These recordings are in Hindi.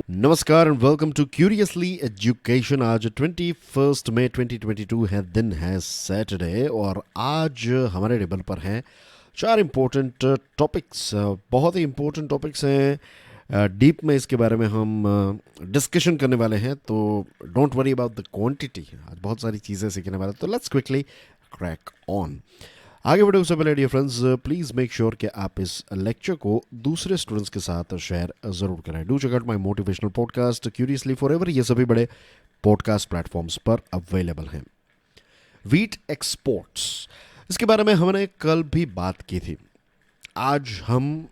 नमस्कार and welcome to Curiously Education. आज 21 मई 2022 है, दिन है सैटरडे और आज हमारे टेबल पर हैं चार इम्पोर्टेंट टॉपिक्स। बहुत ही इम्पोर्टेंट टॉपिक्स हैं। डीप में इसके बारे में हम डिस्कशन करने वाले हैं, तो don't worry about the quantity. आज बहुत सारी चीज़ें सीखने वाले हैं, तो लेट्स क्विकली क्रैक ऑन। आगे बढ़े उससे पहले dear friends, please make sure कि आप इस लेक्चर को दूसरे स्टूडेंट्स के साथ शेयर ज़रूर करें। Do check out my motivational podcast Curiously Forever. ये सभी बड़े पॉडकास्ट प्लेटफॉर्म्स पर अवेलेबल हैं। वीट एक्सपोर्ट्स, इसके बारे में हमने कल भी बात की थी। आज हम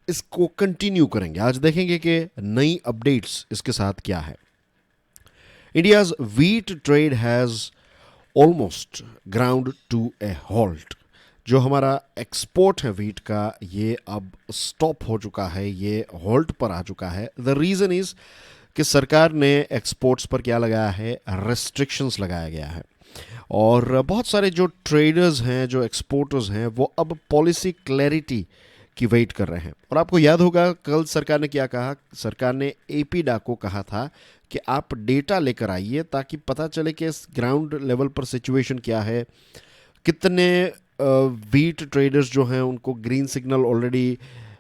इसको कंटिन्यू करेंगे। आज देखेंगे कि नई अपडेट्स इसके साथ क्या है। India's wheat trade has almost ground to a halt. जो हमारा एक्सपोर्ट है वीट का, ये अब स्टॉप हो चुका है, ये हॉल्ट पर आ चुका है। द रीज़न इज़ कि सरकार ने एक्सपोर्ट्स पर क्या लगाया है, रेस्ट्रिक्शंस लगाया गया है। और बहुत सारे जो ट्रेडर्स हैं, जो एक्सपोर्टर्स हैं, वो अब पॉलिसी क्लैरिटी की वेट कर रहे हैं। और आपको याद होगा कल सरकार ने क्या कहा। सरकार ने एपीडा को कहा था कि आप डेटा लेकर आइए ताकि पता चले कि ग्राउंड लेवल पर सिचुएशन क्या है। कितने वीट ट्रेडर्स जो हैं उनको ग्रीन सिग्नल ऑलरेडी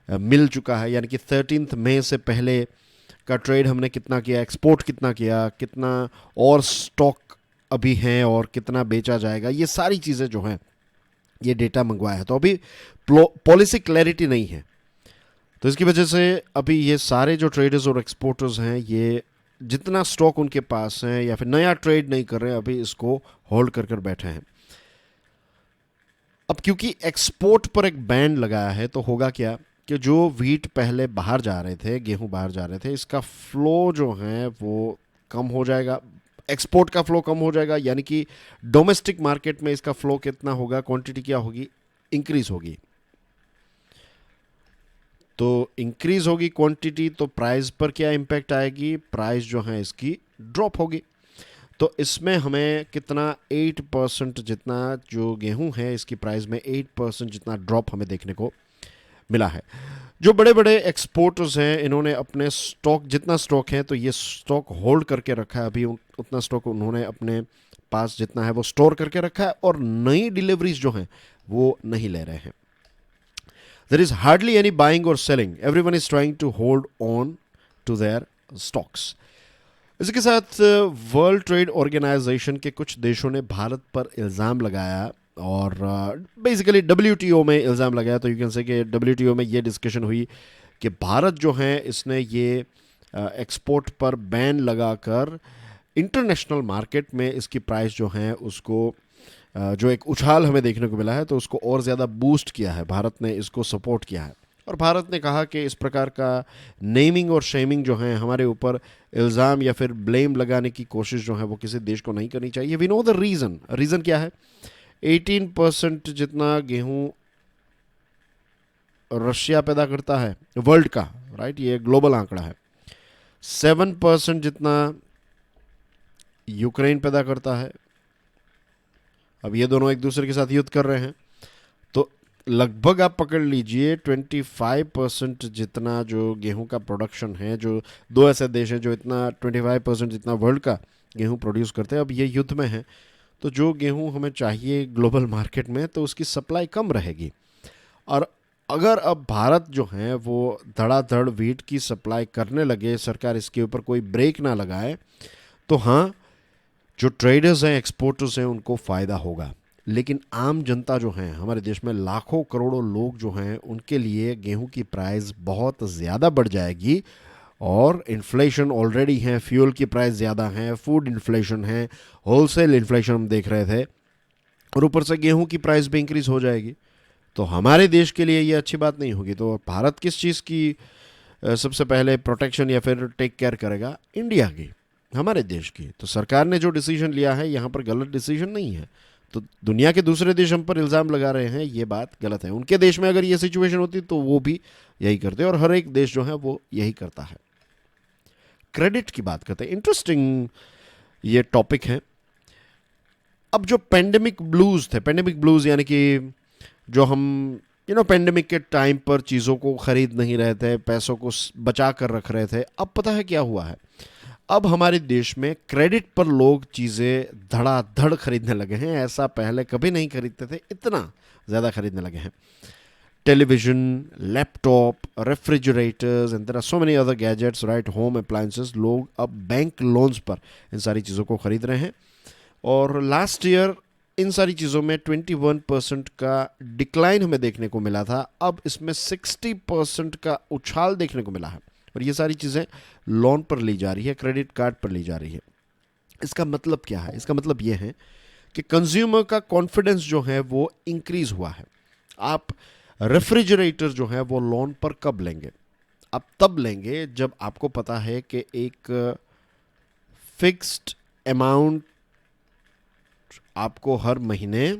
मिल चुका है, यानी कि 13 मई से पहले का ट्रेड हमने कितना किया, एक्सपोर्ट कितना किया, कितना और स्टॉक अभी हैं और कितना बेचा जाएगा। ये सारी चीज़ें जो हैं ये डेटा मंगवाया है। तो अभी पॉलिसी क्लैरिटी नहीं है, तो इसकी वजह से अभी ये सारे जो ट्रेडर्स और एक्सपोर्टर्स हैं, ये जितना स्टॉक उनके पास है या फिर नया ट्रेड नहीं कर रहे हैं, अभी इसको होल्ड कर कर बैठे हैं। अब क्योंकि एक्सपोर्ट पर एक बैन लगाया है, तो होगा क्या कि जो वीट पहले बाहर जा रहे थे, गेहूं बाहर जा रहे थे, इसका फ्लो जो है वो कम हो जाएगा। एक्सपोर्ट का फ्लो कम हो जाएगा, यानी कि डोमेस्टिक मार्केट में इसका फ्लो कितना होगा, क्वांटिटी क्या होगी, इंक्रीज होगी। तो इंक्रीज होगी क्वांटिटी, तो प्राइस पर क्या इम्पैक्ट आएगी, प्राइस जो है इसकी ड्रॉप होगी। तो इसमें हमें कितना 8% जितना जो गेहूं है इसकी प्राइस में 8% जितना ड्रॉप हमें देखने को मिला है। जो बड़े बड़े एक्सपोर्टर्स हैं, इन्होंने अपने स्टॉक, जितना स्टॉक है तो ये स्टॉक होल्ड करके रखा है। अभी उतना स्टॉक उन्होंने अपने पास जितना है वो स्टोर करके रखा है और नई डिलीवरीज जो हैं वो नहीं ले रहे हैं। There is hardly any buying और selling, everyone is trying to hold on to their stocks. इसके साथ वर्ल्ड ट्रेड ऑर्गेनाइजेशन के कुछ देशों ने भारत पर इल्ज़ाम लगाया और बेसिकली डब्ल्यूटीओ में इल्ज़ाम लगाया। तो यू कैन से कि डब्ल्यूटीओ में ये डिस्कशन हुई कि भारत जो है इसने ये एक्सपोर्ट पर बैन लगाकर इंटरनेशनल मार्केट में इसकी प्राइस जो है उसको जो एक उछाल हमें देखने को मिला है, तो उसको और ज़्यादा बूस्ट किया है। भारत ने इसको सपोर्ट किया है और भारत ने कहा कि इस प्रकार का नेमिंग और शेमिंग जो है, हमारे ऊपर इल्ज़ाम या फिर ब्लेम लगाने की कोशिश जो है वो किसी देश को नहीं करनी चाहिए। We know the reason. Reason क्या है, 18% जितना गेहूं रशिया पैदा करता है वर्ल्ड का, राइट, ये ग्लोबल आंकड़ा है। 7% जितना यूक्रेन पैदा करता है। अब ये दोनों एक दूसरे के साथ युद्ध कर रहे हैं, तो लगभग आप पकड़ लीजिए 25% जितना जो गेहूं का प्रोडक्शन है, जो दो ऐसे देश हैं जो इतना 25% जितना वर्ल्ड का गेहूं प्रोड्यूस करते हैं, अब ये युद्ध में है। तो जो गेहूं हमें चाहिए ग्लोबल मार्केट में, तो उसकी सप्लाई कम रहेगी। और अगर अब भारत जो है वो धड़ाधड़ वीट की सप्लाई करने लगे, सरकार इसके ऊपर कोई ब्रेक ना लगाए, तो हाँ, जो ट्रेडर्स हैं, एक्सपोर्टर्स हैं, उनको फ़ायदा होगा। लेकिन आम जनता जो है, हमारे देश में लाखों करोड़ों लोग जो हैं, उनके लिए गेहूं की प्राइस बहुत ज़्यादा बढ़ जाएगी। और इन्फ्लेशन ऑलरेडी है, फ्यूल की प्राइस ज़्यादा है, फूड इन्फ्लेशन है, होलसेल इन्फ्लेशन हम देख रहे थे, और ऊपर से गेहूं की प्राइस भी इंक्रीज़ हो जाएगी। तो हमारे देश के लिए ये अच्छी बात नहीं होगी। तो भारत किस चीज़ की सबसे पहले प्रोटेक्शन या फिर टेक केयर करेगा, इंडिया की, हमारे देश की। तो सरकार ने जो डिसीजन लिया है यहाँ पर गलत डिसीजन नहीं है। तो दुनिया के दूसरे देश हम पर इल्ज़ाम लगा रहे हैं, ये बात गलत है। उनके देश में अगर ये सिचुएशन होती तो वो भी यही करते, और हर एक देश जो है वो यही करता है। क्रेडिट की बात करते हैं, इंटरेस्टिंग ये टॉपिक है। अब जो पेंडेमिक ब्लूज थे, पेंडेमिक ब्लूज यानी कि जो हम पेंडेमिक के टाइम पर चीज़ों को खरीद नहीं रहे थे, पैसों को बचा कर रख रहे थे। अब पता है क्या हुआ है, अब हमारे देश में क्रेडिट पर लोग चीज़ें धड़ाधड़ खरीदने लगे हैं। ऐसा पहले कभी नहीं खरीदते थे, इतना ज़्यादा खरीदने लगे हैं। Television, laptop, refrigerators and there are so many other gadgets, right, home appliances, लोग अब बैंक लोन्स पर इन सारी चीज़ों को खरीद रहे हैं। और लास्ट ईयर इन सारी चीज़ों में 21% का डिक्लाइन हमें देखने को मिला था। अब इसमें 60% का उछाल देखने को मिला है, और ये सारी चीज़ें लोन पर ली जा रही है, क्रेडिट कार्ड पर ली जा रही है। इसका मतलब क्या है? इसका मतलब ये है कि कंज्यूमर का कॉन्फिडेंस जो है वो इंक्रीज हुआ है। आप रेफ्रिजरेटर जो है वो लोन पर कब लेंगे? आप तब लेंगे जब आपको पता है कि एक फिक्स्ड अमाउंट आपको हर महीने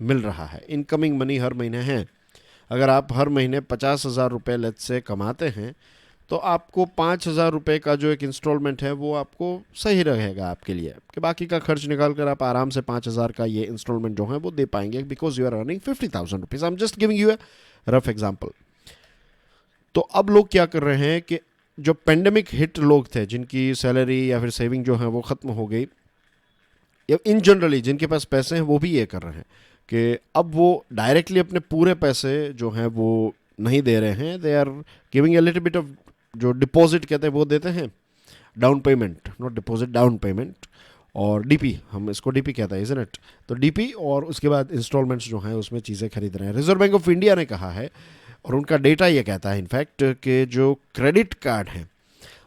मिल रहा है, इनकमिंग मनी हर महीने है। अगर आप हर महीने 50,000 रुपये लेट से कमाते हैं, तो आपको 5,000 रुपये का जो एक इंस्टॉलमेंट है वो आपको सही रहेगा आपके लिए, कि बाकी का खर्च निकाल कर आप आराम से 5,000 का ये इंस्टॉलमेंट जो है वो दे पाएंगे, because you are earning 50,000 rupees. I am just giving you a rough example. तो अब लोग क्या कर रहे हैं कि जो पेंडेमिक हिट लोग थे, जिनकी सैलरी या फिर सेविंग जो है वो ख़त्म हो गई, या इन जनरली जिनके पास पैसे हैं, वो भी ये कर रहे हैं कि अब वो डायरेक्टली अपने पूरे पैसे जो हैं वो नहीं दे रहे हैं। They are giving a little bit of, जो डिपॉजिट कहते हैं वो देते हैं, down payment, not deposit, down payment, और डीपी, हम इसको डीपी कहते हैं, इज़न्ट इट? तो डीपी, और उसके बाद इंस्टॉलमेंट्स जो हैं उसमें चीज़ें खरीद रहे हैं। रिजर्व बैंक ऑफ इंडिया ने कहा है, और उनका डेटा ये कहता है इनफैक्ट, कि जो क्रेडिट कार्ड हैं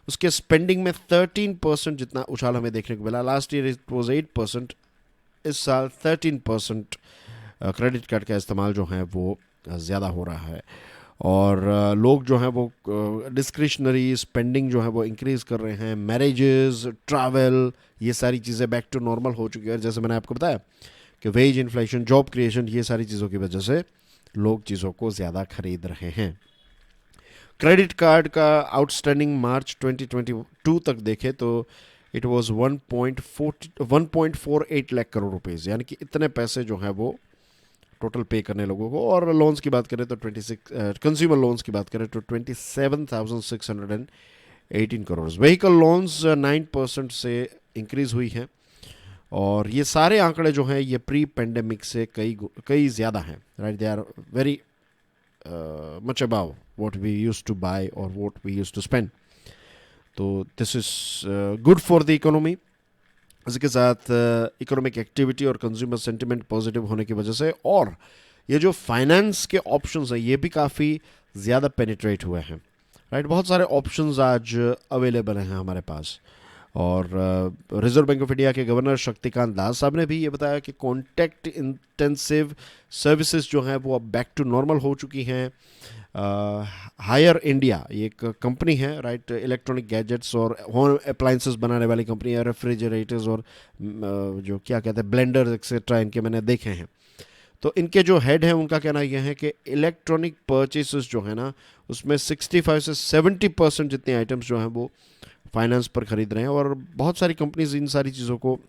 उसके स्पेंडिंग में 13% जितना उछाल हमें देखने को मिला। लास्ट ईयर इट वॉज 8%, इस साल 13% क्रेडिट कार्ड का इस्तेमाल जो है वो ज़्यादा हो रहा है। और लोग जो हैं वो डिस्क्रिशनरी स्पेंडिंग जो है वो इंक्रीज़ कर रहे हैं। मैरिजेस, ट्रैवल, ये सारी चीज़ें बैक टू नॉर्मल हो चुकी है। जैसे मैंने आपको बताया कि वेज इन्फ्लेशन, जॉब क्रिएशन, ये सारी चीज़ों की वजह से लोग चीज़ों को ज़्यादा खरीद रहे हैं। क्रेडिट कार्ड का आउटस्टैंडिंग मार्च 2022 तक देखे तो it was 1.48 lakh crore rupees, यानी कि इतने पैसे जो हैं वो टोटल पे करने लोगों को। और लोन्स की बात करें तो 26 कंज्यूमर लोन्स की बात करें तो 27,618 करोड़। व्हीकल लोन्स 9% से इंक्रीज़ हुई है। और ये सारे आंकड़े जो हैं ये प्री पेंडेमिक से कई ज़्यादा हैं, right? They are very much above what we used to buy or what we used to spend. तो this is good for the economy. इसके साथ इकोनॉमिक एक्टिविटी और कंज्यूमर सेंटिमेंट पॉजिटिव होने की वजह से, और ये जो फाइनेंस के ऑप्शंस हैं ये भी काफ़ी ज़्यादा पेनिट्रेट हुए हैं, राइट? बहुत सारे ऑप्शंस आज अवेलेबल हैं हमारे पास। और रिजर्व बैंक ऑफ इंडिया के गवर्नर शक्तिकांत दास साहब ने भी ये बताया कि कॉन्टैक्ट इंटेंसिव सर्विसेज जो हैं वो अब बैक टू नॉर्मल हो चुकी हैं। हायर इंडिया, ये एक कंपनी है, राइट, इलेक्ट्रॉनिक गैजेट्स और होम अप्लायंसेस बनाने वाली कंपनी है। रेफ्रिजरेटर्स और जो क्या कहते हैं, ब्लेंडर्स एक्सेट्रा, इनके मैंने देखे हैं। तो इनके जो हेड हैं उनका कहना यह है कि इलेक्ट्रॉनिक परचेसेस जो है ना, उसमें 65 से 70% जितने आइटम्स जो हैं वो फाइनेंस पर खरीद रहे हैं। और बहुत सारी कंपनीज इन सारी चीज़ों को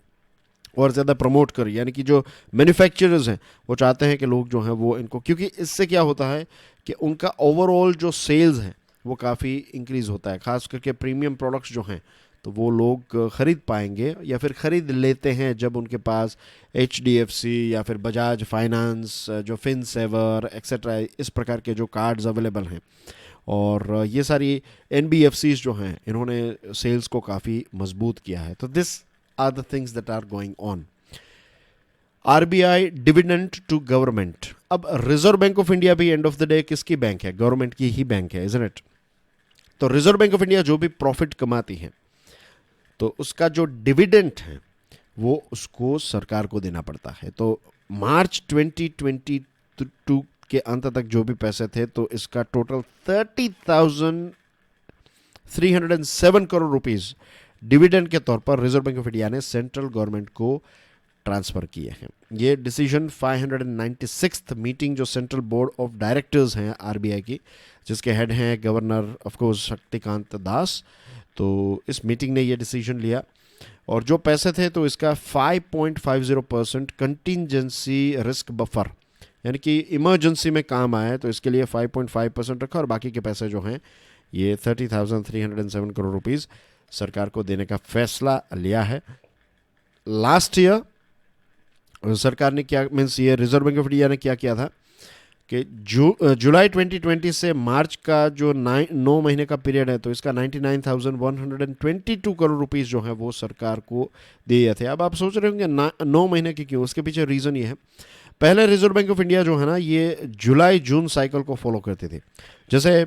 और ज़्यादा प्रमोट कर, यानी कि जो मैन्युफैक्चरर्स हैं वो चाहते हैं कि लोग जो हैं वो इनको, क्योंकि इससे क्या होता है कि उनका ओवरऑल जो सेल्स हैं वो काफ़ी इंक्रीज़ होता है। ख़ास करके प्रीमियम प्रोडक्ट्स जो हैं तो वो लोग ख़रीद पाएंगे या फिर ख़रीद लेते हैं जब उनके पास HDFC या फिर बजाज फाइनेंस, जो फिनसेवर एक्सेट्रा, इस प्रकार के जो कार्ड्स अवेलेबल हैं। और ये सारी NBFCs जो हैं इन्होंने सेल्स को काफ़ी मजबूत किया है। तो this are the things that are going on. RBI dividend to government. अब रिजर्व बैंक ऑफ इंडिया भी एंड ऑफ द डे किसकी बैंक है? गवर्नमेंट की ही बैंक है, इज़न्ट इट? तो रिजर्व बैंक ऑफ इंडिया जो भी प्रॉफिट कमाती है तो उसका जो डिविडेंड है वो उसको सरकार को देना पड़ता है। तो मार्च 2022 के अंत तक जो भी पैसे थे तो इसका टोटल 30,307 करोड़ रुपीस डिविडेंड के तौर पर रिजर्व बैंक ऑफ इंडिया ने सेंट्रल गवर्नमेंट को ट्रांसफ़र किए हैं। ये डिसीजन 596th मीटिंग जो सेंट्रल बोर्ड ऑफ डायरेक्टर्स हैं RBI की, जिसके हेड हैं governor of course Shaktikanta Das, तो इस मीटिंग ने ये डिसीजन लिया। और जो पैसे थे तो इसका 5.50% कंटिजेंसी रिस्क बफर, यानी कि इमरजेंसी में काम आए, तो इसके लिए 5.5% रखा और बाकी के पैसे जो हैं ये 30,307 करोड़ रुपीस सरकार को देने का फैसला लिया है। लास्ट ईयर सरकार ने क्या, मीन्स ये रिजर्व बैंक ऑफ इंडिया ने क्या किया था कि जुलाई 2020 से मार्च का जो 9 महीने का पीरियड है, तो इसका 99,122 करोड़ रुपीस जो है वो सरकार को दिए थे। अब आप सोच रहे होंगे 9 महीने की क्यों, उसके पीछे रीज़न ये है, पहले रिजर्व बैंक ऑफ इंडिया जो है ना ये जुलाई जून साइकिल को फॉलो करती थी। जैसे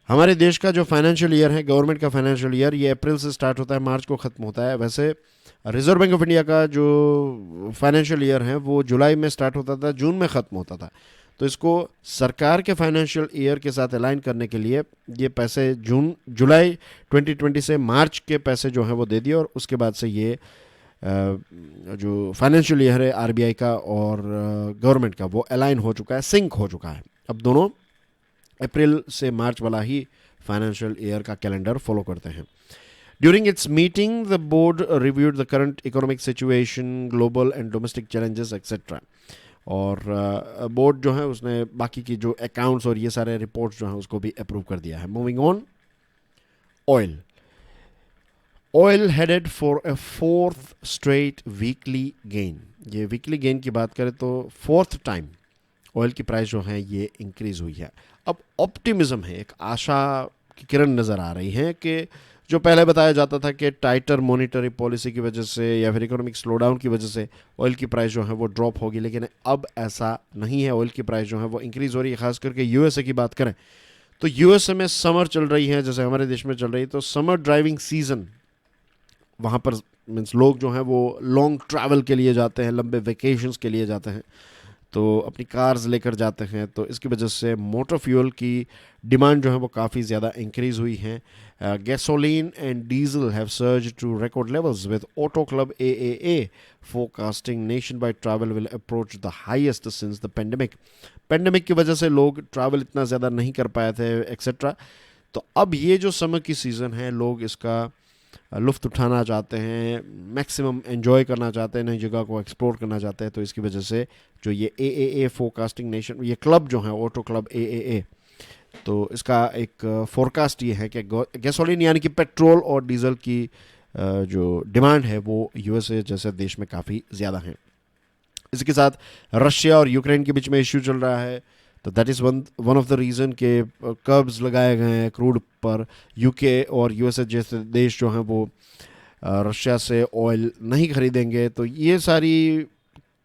हमारे देश का जो फाइनेंशियल ईयर है, गवर्नमेंट का फाइनेंशियल ईयर, ये अप्रैल से स्टार्ट होता है, मार्च को ख़त्म होता है। वैसे रिजर्व बैंक ऑफ इंडिया का जो फाइनेंशियल ईयर है वो जुलाई में स्टार्ट होता था, जून में ख़त्म होता था। तो इसको सरकार के फाइनेंशियल ईयर के साथ अलाइन करने के लिए ये पैसे जुलाई 2020 से मार्च के पैसे जो हैं वो दे दिए, और उसके बाद से ये जो फाइनेंशियल ईयर है आरबीआई का और गवर्नमेंट का वो अलाइन हो चुका है, सिंक हो चुका है। अब दोनों अप्रैल से मार्च वाला ही फाइनेंशियल ईयर का कैलेंडर फॉलो करते हैं। During its meeting, the board reviewed the current economic situation, global and domestic challenges, etc. और बोर्ड जो है उसने बाकी की जो अकाउंट्स और ये सारे रिपोर्ट्स जो हैं उसको भी अप्रूव कर दिया है। Moving on, oil headed for a fourth straight weekly gain. ये वीकली गेन की बात करें तो फोर्थ टाइम ऑयल की प्राइस जो है ये इंक्रीज हुई है। अब ऑप्टिमिज्म है, एक आशा की किरण नज़र आ रही है कि जो पहले बताया जाता था कि टाइटर मॉनिटरी पॉलिसी की वजह से या फिर इकोनॉमिक स्लोडाउन की वजह से ऑयल की प्राइस जो है वो ड्रॉप होगी, लेकिन अब ऐसा नहीं है। ऑयल की प्राइस जो है वो इंक्रीज़ हो रही है। खास करके यूएसए की बात करें तो यूएसए में समर चल रही है, जैसे हमारे देश में चल रही है, तो समर ड्राइविंग सीज़न वहाँ पर मीन्स लोग जो हैं वो लॉन्ग ट्रैवल के लिए जाते हैं, लंबे वेकेशंस के लिए जाते हैं, तो अपनी कार्स लेकर जाते हैं। तो इसकी वजह से मोटर फ्यूल की डिमांड जो है वो काफ़ी ज़्यादा इंक्रीज़ हुई है। Gasoline and diesel have surge to record levels with auto club AAA forecasting nationwide travel will approach the highest since the pandemic की वजह से लोग ट्रैवल इतना ज़्यादा नहीं कर पाए थे एक्सेट्रा। तो अब ये जो समर की सीज़न है, लोग इसका लुफ्त उठाना चाहते हैं, मैक्सिमम एंजॉय करना चाहते हैं, नई जगह को एक्सप्लोर करना चाहते हैं। तो इसकी वजह से जो ये एएए फोरकास्टिंग नेशन, ये क्लब जो है ऑटो क्लब एएए, तो इसका एक फोरकास्ट ये है कि गैसोलीन यानी कि पेट्रोल और डीजल की जो डिमांड है वो यूएसए जैसे देश में काफ़ी ज़्यादा है। इसके साथ रशिया और यूक्रेन के बीच में इश्यू चल रहा है, तो that is one of the reason के कर्ब्स लगाए गए हैं क्रूड पर। यूके और यूएसए जैसे देश जो हैं वो रशिया से ऑयल नहीं खरीदेंगे। तो ये सारी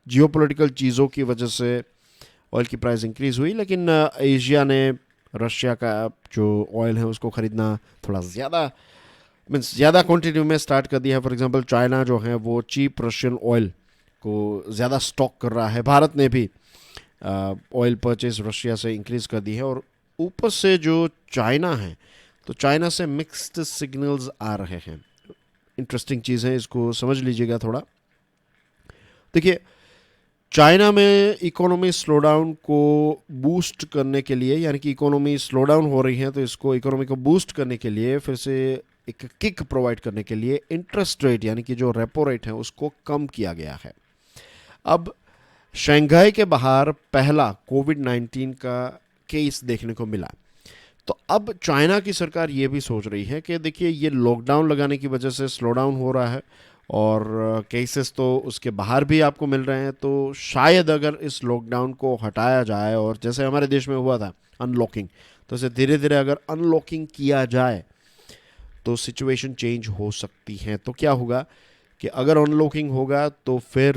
जियोपॉलिटिकल चीज़ों की वजह से ऑयल की प्राइस इंक्रीज़ हुई, लेकिन एशिया ने रशिया का जो ऑयल है उसको ख़रीदना थोड़ा ज़्यादा मीन्स ज़्यादा क्वांटिटी में स्टार्ट कर दिया है। फॉर एग्जांपल चाइना जो है वो चीप रशियन ऑयल को ज़्यादा स्टॉक कर रहा है। भारत ने भी ऑयल परचेज रशिया से इंक्रीज़ कर दी है। और ऊपर से जो चाइना है, तो चाइना से मिक्स्ड सिग्नल्स आ रहे हैं। इंटरेस्टिंग चीज़ है, इसको समझ लीजिएगा थोड़ा। देखिए, चाइना में इकोनॉमी स्लोडाउन को बूस्ट करने के लिए, यानी कि इकोनॉमी स्लोडाउन हो रही है तो इसको इकोनॉमी को बूस्ट करने के लिए फिर से एक किक प्रोवाइड करने के लिए इंटरेस्ट रेट यानी कि जो रेपो रेट है उसको कम किया गया है। अब शंघाई के बाहर पहला कोविड-19 का केस देखने को मिला। तो अब चाइना की सरकार ये भी सोच रही है कि देखिए ये लॉकडाउन लगाने की वजह से स्लो डाउन हो रहा है और केसेस तो उसके बाहर भी आपको मिल रहे हैं। तो शायद अगर इस लॉकडाउन को हटाया जाए और जैसे हमारे देश में हुआ था अनलॉकिंग, तो इसे धीरे धीरे अगर अनलॉकिंग किया जाए तो सिचुएशन चेंज हो सकती है। तो क्या होगा कि अगर अनलॉकिंग होगा तो फिर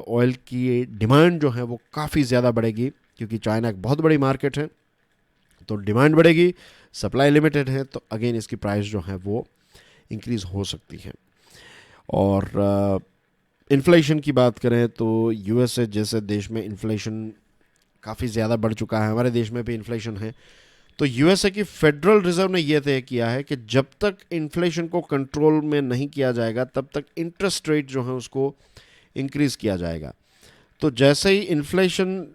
ऑयल की डिमांड जो है वो काफ़ी ज़्यादा बढ़ेगी, क्योंकि चाइना एक बहुत बड़ी मार्केट है, तो डिमांड बढ़ेगी, सप्लाई लिमिटेड है, तो अगेन इसकी प्राइस जो है वो इंक्रीज़ हो सकती है। और इन्फ्लेशन की बात करें तो यूएसए जैसे देश में इन्फ्लेशन काफ़ी ज़्यादा बढ़ चुका है, हमारे देश में भी इन्फ्लेशन है। तो यूएसए की फेडरल रिजर्व ने यह तय किया है कि जब तक इन्फ्लेशन को कंट्रोल में नहीं किया जाएगा तब तक इंटरेस्ट रेट जो है उसको इंक्रीज़ किया जाएगा। तो जैसे ही इन्फ्लेशन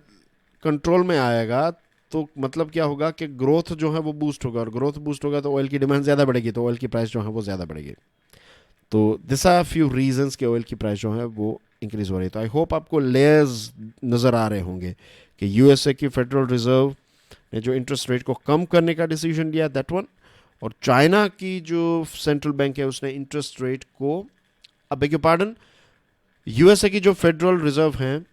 कंट्रोल में आएगा तो मतलब क्या होगा कि ग्रोथ जो है वो बूस्ट होगा, और ग्रोथ बूस्ट होगा तो ऑयल की डिमांड ज़्यादा बढ़ेगी, तो ऑयल की प्राइस जो है वो ज़्यादा बढ़ेगी। तो दिस आर फ्यू रीजंस के ऑयल की प्राइस जो है वो इंक्रीज़ हो रही है। तो आई होप आपको लेयर्स नज़र आ रहे होंगे कि यूएसए की फेडरल रिजर्व ने जो इंटरेस्ट रेट को कम करने का डिसीजन लिया, दैट वन, और चाइना की जो सेंट्रल बैंक है उसने इंटरेस्ट रेट को, अब बेग पार्डन, यूएसए की जो फेडरल रिजर्व है,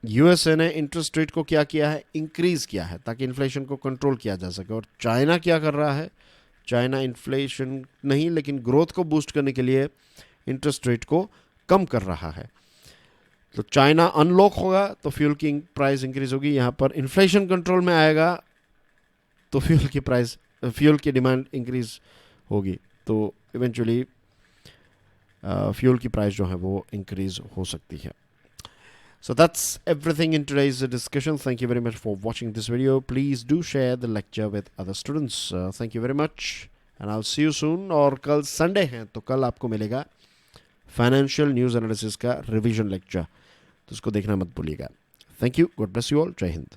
यूएसए ने इंटरेस्ट रेट को क्या किया है, इंक्रीज किया है ताकि इन्फ्लेशन को कंट्रोल किया जा सके। और चाइना क्या कर रहा है, चाइना इन्फ्लेशन नहीं लेकिन ग्रोथ को बूस्ट करने के लिए इंटरेस्ट रेट को कम कर रहा है। तो चाइना अनलॉक होगा तो फ्यूल की प्राइस इंक्रीज होगी, यहाँ पर इन्फ्लेशन कंट्रोल में आएगा तो फ्यूल की डिमांड इंक्रीज होगी, तो इवेंचुअली फ्यूल की प्राइस जो है वो इंक्रीज हो सकती है। So that's everything in today's discussion. Thank you very much for watching this video. Please do share the lecture with other students. Thank you very much and I'll see you soon. और कल संडे है तो कल आपको मिलेगा फाइनेंशियल न्यूज़ एनालिसिस का रिवीजन लेक्चर, तो उसको देखना मत भूलिएगा। Thank you, God bless you all, जय हिंद।